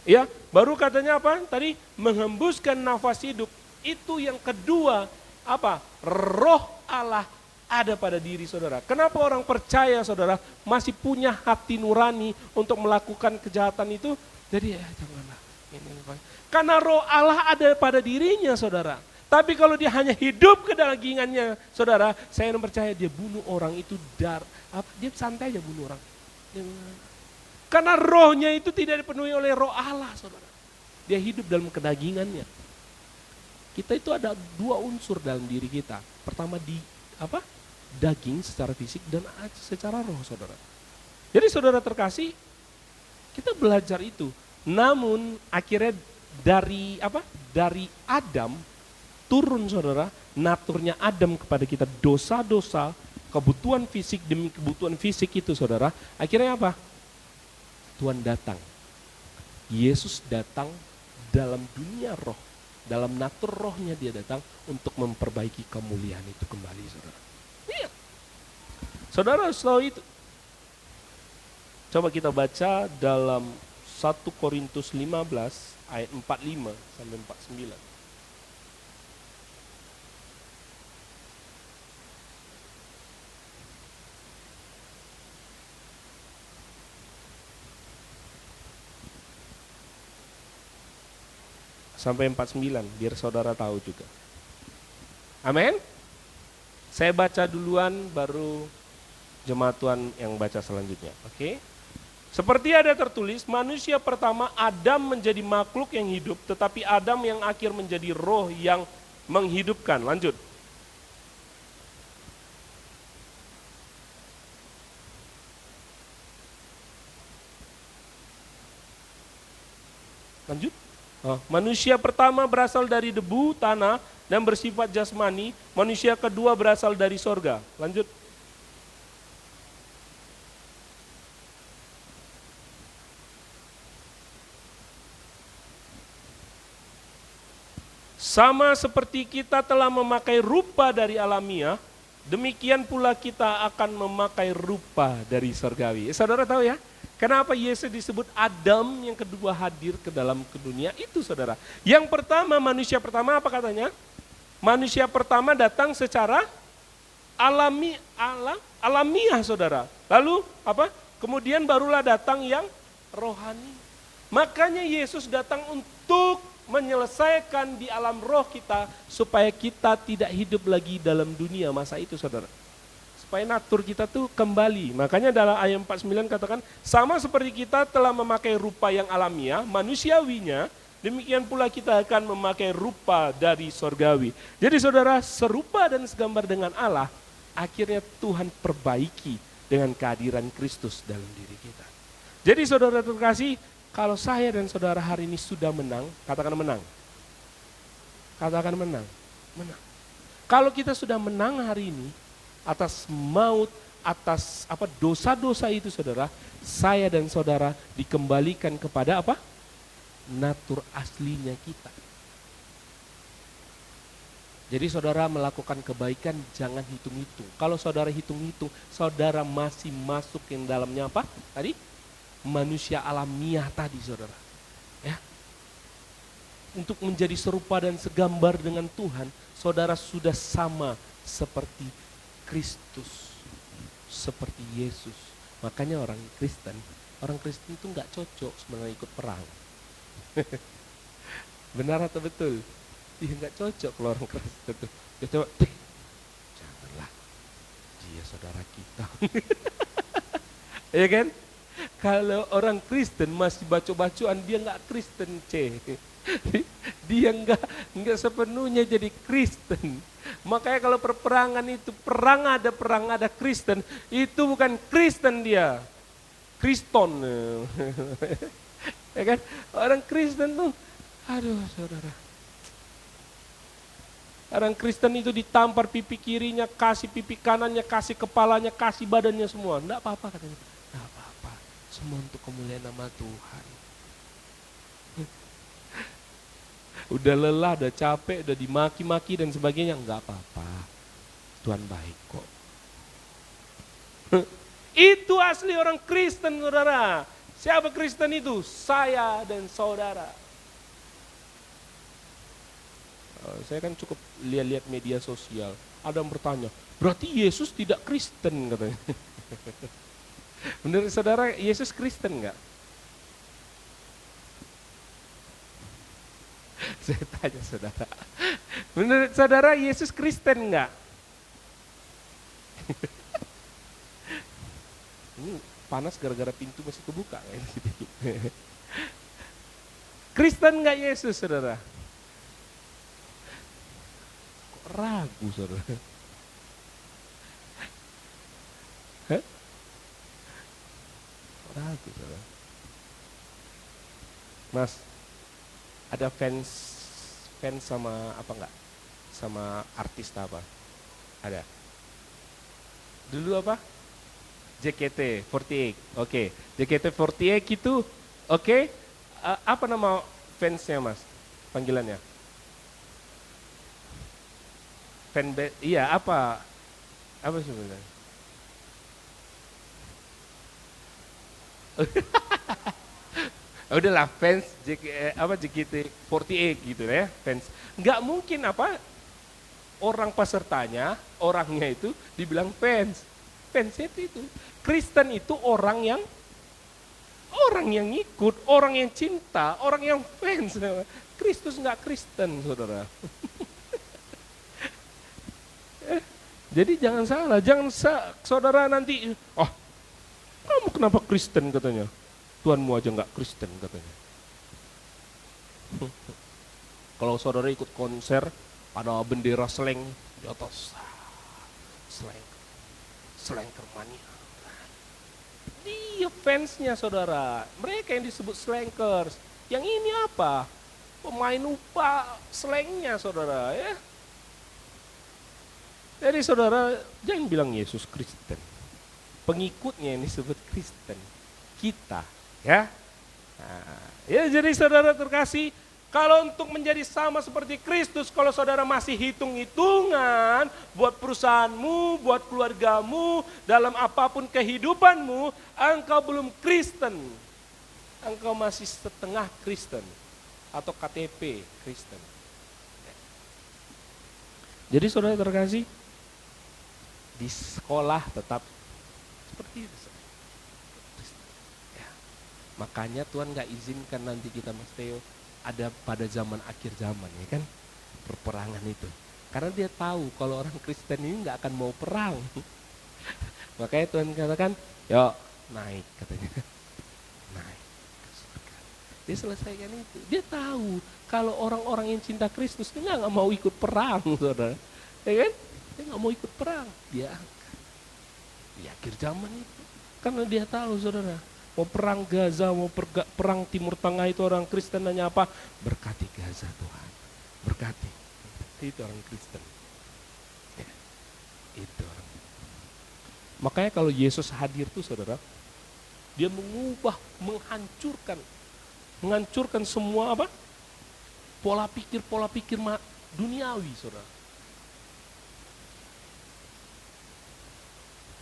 Ya, baru katanya apa? Tadi menghembuskan nafas hidup. Itu yang kedua, apa? Roh Allah ada pada diri saudara. Kenapa orang percaya saudara masih punya hati nurani untuk melakukan kejahatan itu? Jadi janganlah. Karena roh Allah ada pada dirinya saudara. Tapi kalau dia hanya hidup kedagingannya saudara, saya percaya dia bunuh orang itu dia santai aja bunuh orang. Karena rohnya itu tidak dipenuhi oleh roh Allah saudara. Dia hidup dalam kedagingannya. Kita itu ada dua unsur dalam diri kita. Pertama daging secara fisik dan secara roh saudara. Jadi saudara terkasih, kita belajar itu. Namun akhirnya dari apa? Dari Adam turun saudara, naturnya Adam kepada kita, dosa-dosa, kebutuhan fisik demi kebutuhan fisik itu saudara. Akhirnya apa? Tuhan datang. Yesus datang dalam dunia roh, dalam natur rohnya dia datang untuk memperbaiki kemuliaan itu kembali saudara. Iya. Saudara selalu itu. Coba kita baca dalam 1 Korintus 15 ayat 45 sampai 49. Sampai 49 biar saudara tahu juga. Amin. Saya baca duluan baru jemaat Tuhan yang baca selanjutnya. Oke. Seperti ada tertulis, manusia pertama Adam menjadi makhluk yang hidup, tetapi Adam yang akhir menjadi roh yang menghidupkan. Lanjut. Lanjut. Manusia pertama berasal dari debu, tanah, dan bersifat jasmani. Manusia kedua berasal dari sorga. Lanjut. Sama seperti kita telah memakai rupa dari alamiah, demikian pula kita akan memakai rupa dari surgawi. Saudara tahu ya, kenapa Yesus disebut Adam yang kedua hadir ke dalam ke dunia itu saudara. Yang pertama, manusia pertama apa katanya? Manusia pertama datang secara alamiah saudara. Lalu apa? Kemudian barulah datang yang rohani. Makanya Yesus datang untuk menyelesaikan di alam roh kita supaya kita tidak hidup lagi dalam dunia masa itu saudara. Supaya natur kita tuh kembali. Makanya dalam ayat 49 katakan, sama seperti kita telah memakai rupa yang alamiah, manusiawinya, demikian pula kita akan memakai rupa dari sorgawi. Jadi saudara, serupa dan segambar dengan Allah, akhirnya Tuhan perbaiki dengan kehadiran Kristus dalam diri kita. Jadi saudara terkasih, kalau saya dan saudara hari ini sudah menang, katakan menang. Katakan menang. Menang. Kalau kita sudah menang hari ini, atas maut, atas apa dosa-dosa itu saudara, saya dan saudara dikembalikan kepada apa? Natur aslinya kita. Jadi saudara melakukan kebaikan jangan hitung-hitung. Kalau saudara hitung-hitung, saudara masih masuk yang dalamnya apa? Tadi? Manusia alamiah tadi saudara. Ya. Untuk menjadi serupa dan segambar dengan Tuhan, saudara sudah sama seperti Kristus, seperti Yesus. Makanya orang Kristen itu nggak cocok sebenarnya ikut perang. Benar atau betul? Dia nggak cocok kalau orang Kristen itu. Dia coba, janganlah, dia saudara kita. Iya kan? Kalau orang Kristen masih baca-bacaan, dia nggak Kristen, dia nggak sepenuhnya jadi Kristen. Makanya kalau perperangan itu perang ada Kristen, itu bukan Kristen dia, Kriston, ya kan? Orang Kristen tuh, aduh saudara, orang Kristen itu ditampar pipi kirinya, kasih pipi kanannya, kasih kepalanya, kasih badannya semua, nggak apa-apa katanya, nggak apa-apa, semua untuk kemuliaan nama Tuhan. Udah lelah, udah capek, udah dimaki-maki dan sebagainya, enggak apa-apa. Tuhan baik kok. Itu asli orang Kristen, saudara. Siapa Kristen itu? Saya dan saudara. Saya kan cukup lihat-lihat media sosial. Ada yang bertanya, berarti Yesus tidak Kristen katanya. Menurut saudara, Yesus Kristen enggak? Saya tanya saudara, menurut saudara Yesus Kristen enggak? Ini panas gara-gara pintu masih kebuka. Kristen enggak Yesus saudara? Kok ragu saudara? Ragu, saudara. Mas, ada fans sama apa enggak? Sama artis apa? Ada. Dulu apa? JKT48. Oke. JKT48 itu oke. Apa nama fansnya, Mas? Panggilannya? Fanbase. Iya, apa? Apa sebenarnya? Udahlah, fans JKT48 gitu ya, fans. Nggak mungkin orang pesertanya, orangnya itu dibilang fans. Fans itu Kristen itu orang yang ikut, orang yang cinta, orang yang fans. Kristus nggak Kristen, saudara. Jadi jangan salah, saudara nanti, kamu kenapa Kristen katanya? Tuhanmu aja nggak Kristen katanya. Kalau saudara ikut konser, ada bendera slang di atas, slanker mania. Dia fansnya, saudara. Mereka yang disebut slankers. Yang ini apa? Pemain upah slangnya, saudara, ya. Jadi saudara jangan bilang Yesus Kristen. Pengikutnya yang disebut Kristen. Kita, ya. Nah, ya, jadi saudara terkasih, kalau untuk menjadi sama seperti Kristus, kalau saudara masih hitung-hitungan buat perusahaanmu, buat keluargamu, dalam apapun kehidupanmu, engkau belum Kristen. Engkau masih setengah Kristen atau KTP Kristen. Jadi saudara terkasih, di sekolah tetap seperti itu. Ya. Makanya Tuhan gak izinkan nanti kita, Mas Theo, ada pada zaman akhir zaman, ya kan, perperangan itu. Karena dia tahu kalau orang Kristen ini nggak akan mau perang. Makanya Tuhan katakan, yuk naik, katanya, naik ke surga. Dia selesaikan itu. Dia tahu kalau orang-orang yang cinta Kristus dia nggak mau ikut perang, saudara, ya kan? Dia nggak mau ikut perang. Dia angkat di akhir zaman itu, karena dia tahu, saudara. Mau perang Gaza, mau perang Timur Tengah, itu orang Kristen nanya apa? Berkati Gaza Tuhan, berkati. Itu orang Kristen. Ya, itu orang. Makanya kalau Yesus hadir tuh, saudara, dia mengubah, menghancurkan semua apa? Pola pikir duniawi, saudara.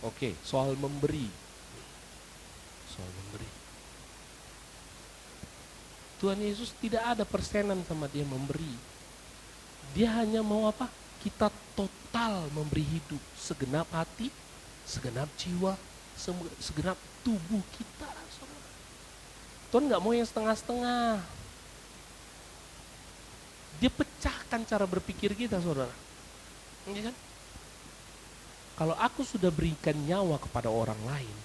Oke, soal memberi. Tuhan Yesus tidak ada persenan sama dia memberi. Dia hanya mau apa? Kita total memberi hidup, segenap hati, segenap jiwa, segenap tubuh kita. Tuhan gak mau yang setengah-setengah. Dia pecahkan cara berpikir kita, saudara. Ya kan? Kalau aku sudah berikan nyawa kepada orang lain,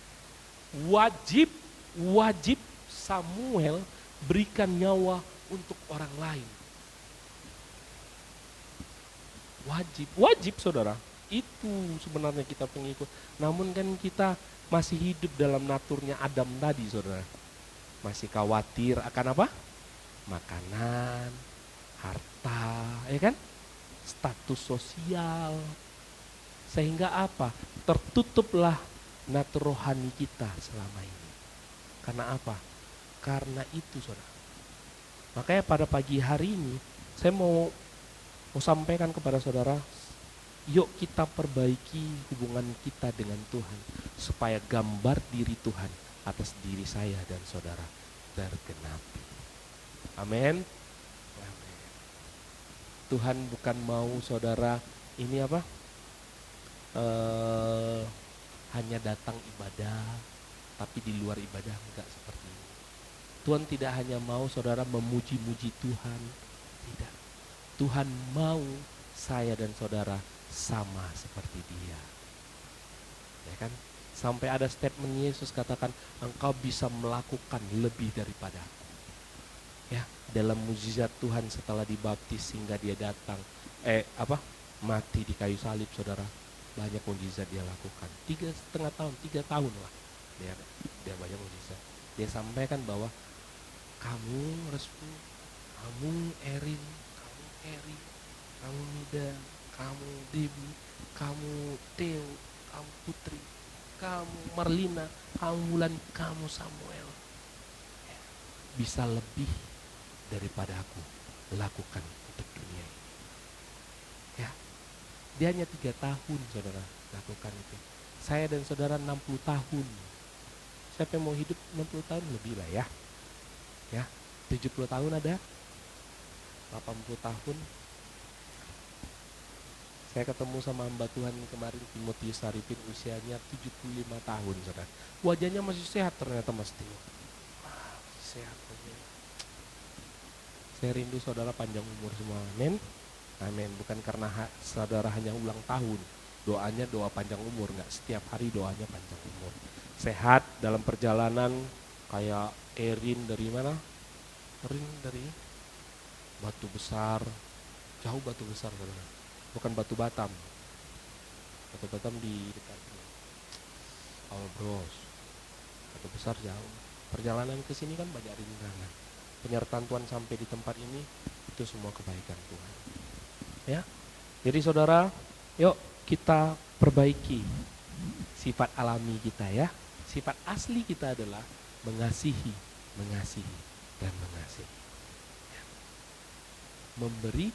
wajib Samuel berikan nyawa untuk orang lain. Wajib, saudara. Itu sebenarnya kita pengikut. Namun kan kita masih hidup dalam naturnya Adam tadi, saudara. Masih khawatir akan apa? Makanan, harta, ya kan? Status sosial. Sehingga apa? Tertutuplah natur rohani kita selama ini. Karena apa? Karena itu, saudara. Makanya pada pagi hari ini saya mau sampaikan kepada saudara, yuk kita perbaiki hubungan kita dengan Tuhan supaya gambar diri Tuhan atas diri saya dan saudara tergenapi. Amin. Tuhan bukan mau saudara ini apa? Hanya datang ibadah, tapi di luar ibadah enggak seperti ini. Tuhan tidak hanya mau saudara memuji-muji Tuhan, tidak. Tuhan mau saya dan saudara sama seperti Dia. Ya kan? Sampai ada statement Yesus katakan, engkau bisa melakukan lebih daripada aku. Ya, dalam mukjizat Tuhan setelah dibaptis hingga Dia datang, mati di kayu salib, saudara. Banyak mukjizat Dia lakukan. 3,5 tahun, 3 tahun lah Dia banyak mujizat. Dia sampaikan bahwa kamu Restu, kamu Erin, kamu Eri, kamu Mida, kamu Debbie, kamu Theo, kamu Putri, kamu Marlina, kamu Wulan, kamu Samuel bisa lebih daripada aku lakukan untuk dunia ini. Ya, dia hanya 3 tahun saudara lakukan itu. Saya dan saudara 60 tahun. Siapa yang mau hidup 60 tahun lebih lah ya. Ya, 70 tahun ada, 80 tahun. Saya ketemu sama hamba Tuhan kemarin, Timotius Arifin, usianya 75 tahun saudara. Wajahnya masih sehat ternyata Mas Timo. Sehat wajahnya. Saya rindu saudara panjang umur semua, amin. Amin, bukan karena saudara hanya ulang tahun. Doanya doa panjang umur, gak setiap hari doanya panjang umur. Sehat dalam perjalanan, kayak Erin dari mana? Erin dari Batu Besar, jauh Batu Besar saudara. Bukan Batu Batam. Batu Batam di dekat Bros. Batu Besar jauh. Perjalanan ke sini kan banyak rintangan. Penyertaan Tuhan sampai di tempat ini itu semua kebaikan Tuhan. Ya. Jadi saudara, yuk kita perbaiki sifat alami kita ya. Sifat asli kita adalah mengasihi, dan mengasihi. Ya. Memberi.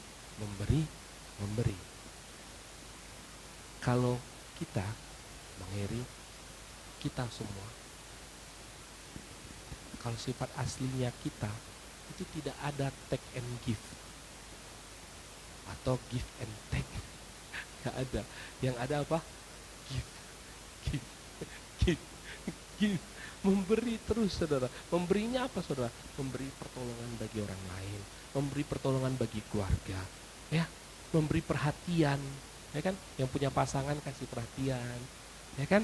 Kalau kita, Bang Heri, kita semua, kalau sifat aslinya kita itu tidak ada take and give atau give and take, nggak ada. Yang ada apa? Give. Memberi terus saudara. Memberinya apa saudara? Memberi pertolongan bagi orang lain, memberi pertolongan bagi keluarga, ya, memberi perhatian. Ya kan, yang punya pasangan kasih perhatian, ya kan,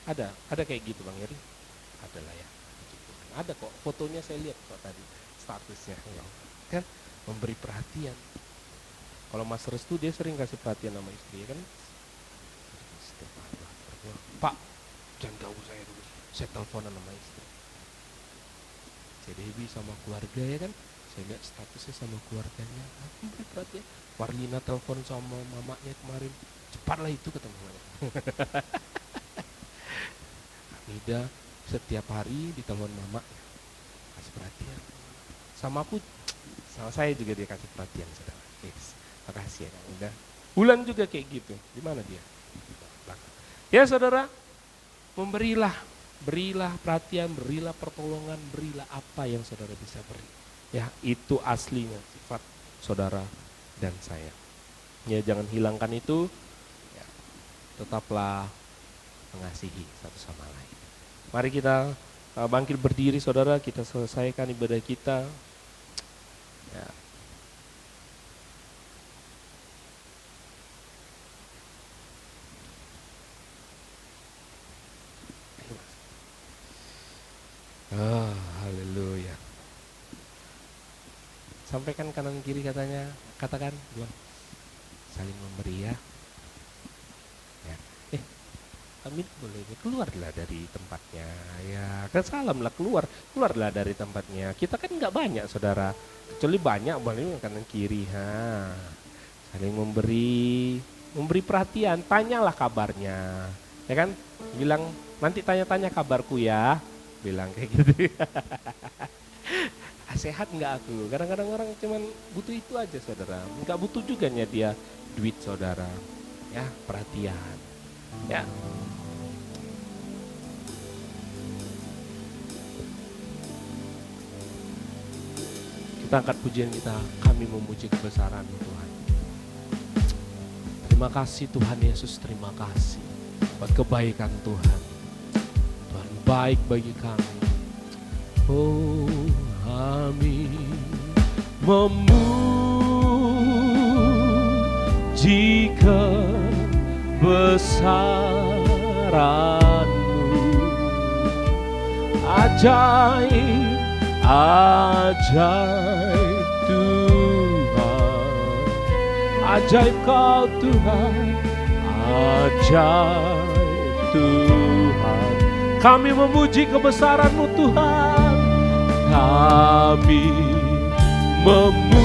ada kayak gitu Bang Eri, ada lah ya, ada kok, fotonya saya lihat kok tadi, statusnya, ya kan, memberi perhatian. Kalau Mas Restu dia sering kasih perhatian sama istri, ya kan, Pak, jangan ganggu saya dulu, saya teleponan sama istri. Debbie sama keluarga ya kan, saya lihat statusnya sama keluarganya, memberi perhatian. Marlina telepon sama mamanya kemarin, cepatlah itu ketemu. Mida setiap hari ditelepon mama, kasih perhatian. Sama saya juga dia kasih perhatian saudara. Yes. Makasih ya Mida. Wulan juga kayak gitu. Di mana dia? Ya saudara, berilah perhatian, berilah pertolongan, berilah apa yang saudara bisa beri. Ya, itu aslinya sifat saudara dan saya. Ya, jangan hilangkan itu. Ya, tetaplah mengasihi satu sama lain. Mari kita bangkit berdiri saudara, kita selesaikan ibadah kita. Ya. Haleluya. Sampaikan kanan kiri katakan dua, saling memberi ya. Amin, boleh keluarlah dari tempatnya ya, kan salamlah keluarlah dari tempatnya. Kita kan nggak banyak saudara, kecuali banyak boleh kanan kiri. Saling memberi perhatian, tanyalah kabarnya, ya kan, bilang nanti tanya-tanya kabarku ya, bilang kayak gitu. Sehat nggak aku? Kadang-kadang orang cuman butuh itu aja saudara, nggak butuh juga dia duit saudara, ya perhatian, ya. Kita angkat pujian kita, kami memuji kebesaran Tuhan. Terima kasih Tuhan Yesus, terima kasih buat kebaikan Tuhan. Tuhan baik bagi kami. Oh, kami memuji kebesaran-Mu, ajaib, ajaib Tuhan, ajaib Kau Tuhan, ajaib Tuhan, Kami memuji kebesaran-Mu Tuhan. Kami memuji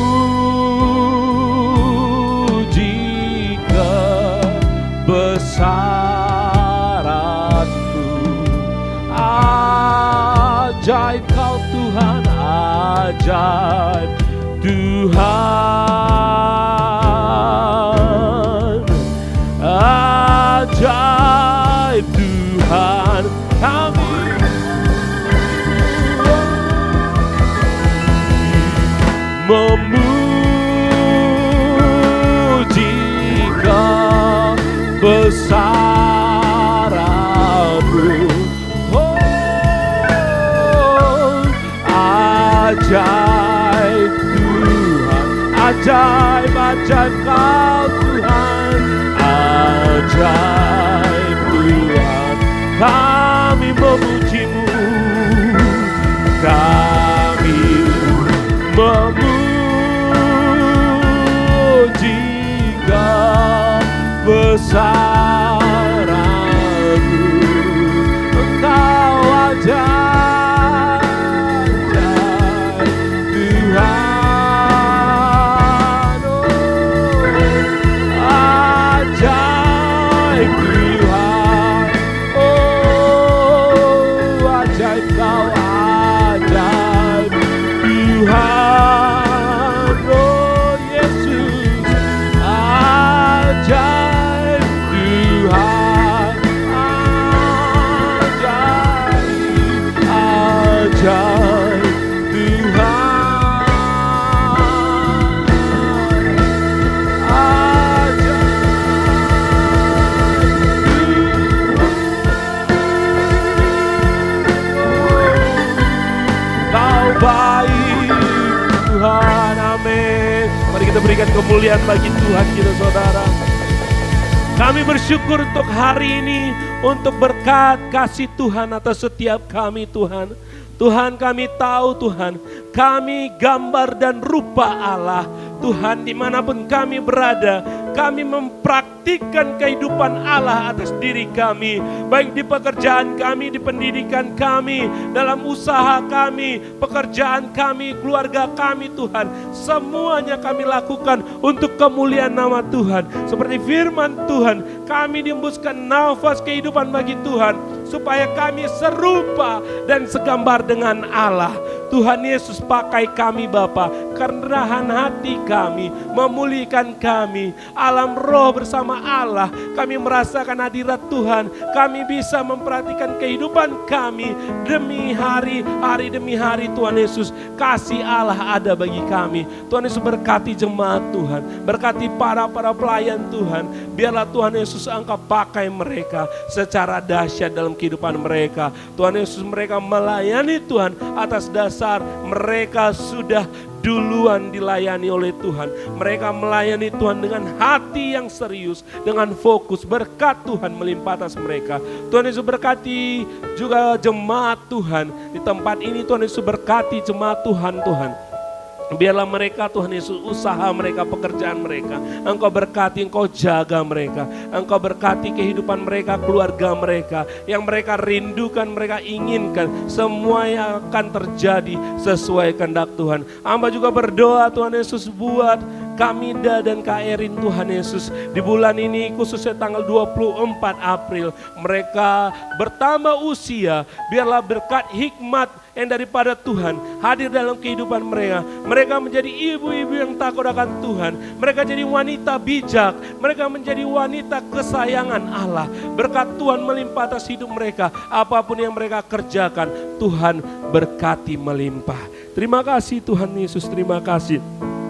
kebesaran-Mu. Ajaib Kau Tuhan, ajaib Tuhan, ajaib Tuhan. Kami memuji kebesaran-Mu. Oh, ajaib Tuhan, ajaib, ajaib Kau Tuhan, ajaib Tuhan. Kami memuji-Mu, kami memuji kebesaran-Mu. Engkau ajaib, ajaib Tuhan. Oh, ajaib Tuhan. Oh, ajaib Kau, ajaib Tuhan. Oh Yesus, ajaib Tuhan, ajaib, ajaib Tuhan, Kau baik Tuhan, amin. Mari kita berikan kemuliaan bagi Tuhan kita saudara. Kami bersyukur untuk hari ini, untuk berkat kasih Tuhan atas setiap kami Tuhan. Tuhan, kami tahu Tuhan, kami gambar dan rupa Allah. Tuhan, dimanapun kami berada, kami mempraktikkan kehidupan Allah atas diri kami. Baik di pekerjaan kami, di pendidikan kami, dalam usaha kami, pekerjaan kami, keluarga kami Tuhan. Semuanya kami lakukan untuk kemuliaan nama Tuhan. Seperti firman Tuhan, kami diembuskan nafas kehidupan bagi Tuhan, supaya kami serupa dan segambar dengan Allah. Tuhan Yesus, pakai kami Bapa, kerendahan hati kami, memulihkan kami, alam roh bersama Allah, kami merasakan hadirat Tuhan, kami bisa memperhatikan kehidupan kami demi hari, hari demi hari. Tuhan Yesus, kasih Allah ada bagi kami. Tuhan Yesus, berkati jemaat Tuhan, berkati para pelayan Tuhan, biarlah Tuhan Yesus Engkau pakai mereka secara dahsyat dalam kehidupan mereka. Tuhan Yesus, mereka melayani Tuhan atas dasar mereka sudah duluan dilayani oleh Tuhan. Mereka melayani Tuhan dengan hati yang serius, dengan fokus. Berkat Tuhan melimpah atas mereka. Tuhan Yesus, berkati juga jemaat Tuhan di tempat ini. Tuhan Yesus, berkati jemaat Tuhan, Tuhan. Biarlah mereka Tuhan Yesus, usaha mereka, pekerjaan mereka, Engkau berkati, Engkau jaga mereka. Engkau berkati kehidupan mereka, keluarga mereka, yang mereka rindukan, mereka inginkan, semua yang akan terjadi sesuai kehendak Tuhan. Hamba juga berdoa Tuhan Yesus buat Kamida dan Kak Erin Tuhan Yesus. Di bulan ini khususnya tanggal 24 April, mereka bertambah usia. Biarlah berkat hikmat yang daripada Tuhan hadir dalam kehidupan mereka. Mereka menjadi ibu-ibu yang takut akan Tuhan. Mereka jadi wanita bijak. Mereka menjadi wanita kesayangan Allah. Berkat Tuhan melimpah atas hidup mereka. Apapun yang mereka kerjakan, Tuhan berkati melimpah. Terima kasih Tuhan Yesus, terima kasih.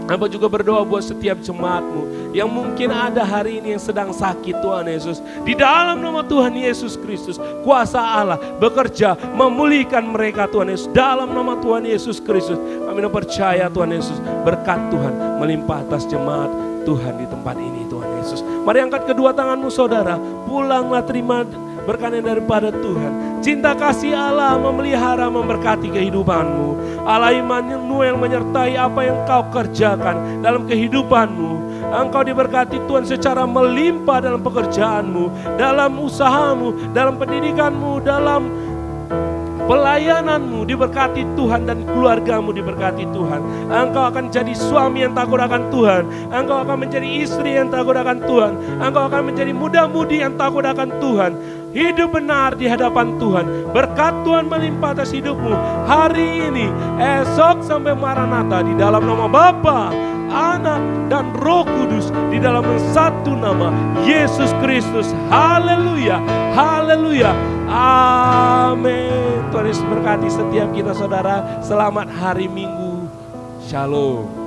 Hamba juga berdoa buat setiap jemaat-Mu yang mungkin ada hari ini yang sedang sakit Tuhan Yesus. Di dalam nama Tuhan Yesus Kristus, kuasa Allah bekerja memulihkan mereka Tuhan Yesus. Dalam nama Tuhan Yesus Kristus, kami percaya Tuhan Yesus, berkat Tuhan melimpah atas jemaat Tuhan di tempat ini Tuhan Yesus. Mari angkat kedua tanganmu saudara, pulanglah terima berkat daripada Tuhan. Cinta kasih Allah memelihara, memberkati kehidupanmu. Allah Immanuel menyertai apa yang kau kerjakan dalam kehidupanmu. Engkau diberkati Tuhan secara melimpah dalam pekerjaanmu, dalam usahamu, dalam pendidikanmu, dalam Pelayananmu diberkati Tuhan dan keluargamu diberkati Tuhan. Engkau akan jadi suami yang takut akan Tuhan. Engkau akan menjadi istri yang takut akan Tuhan. Engkau akan menjadi muda-mudi yang takut akan Tuhan. Hidup benar di hadapan Tuhan. Berkat Tuhan melimpah atas hidupmu hari ini, esok sampai Maranatha, di dalam nama Bapa, Anak dan Roh Kudus, di dalam satu nama Yesus Kristus. Haleluya, haleluya, amin. Tuhan Yesus berkati setiap kita saudara. Selamat hari Minggu. Shalom.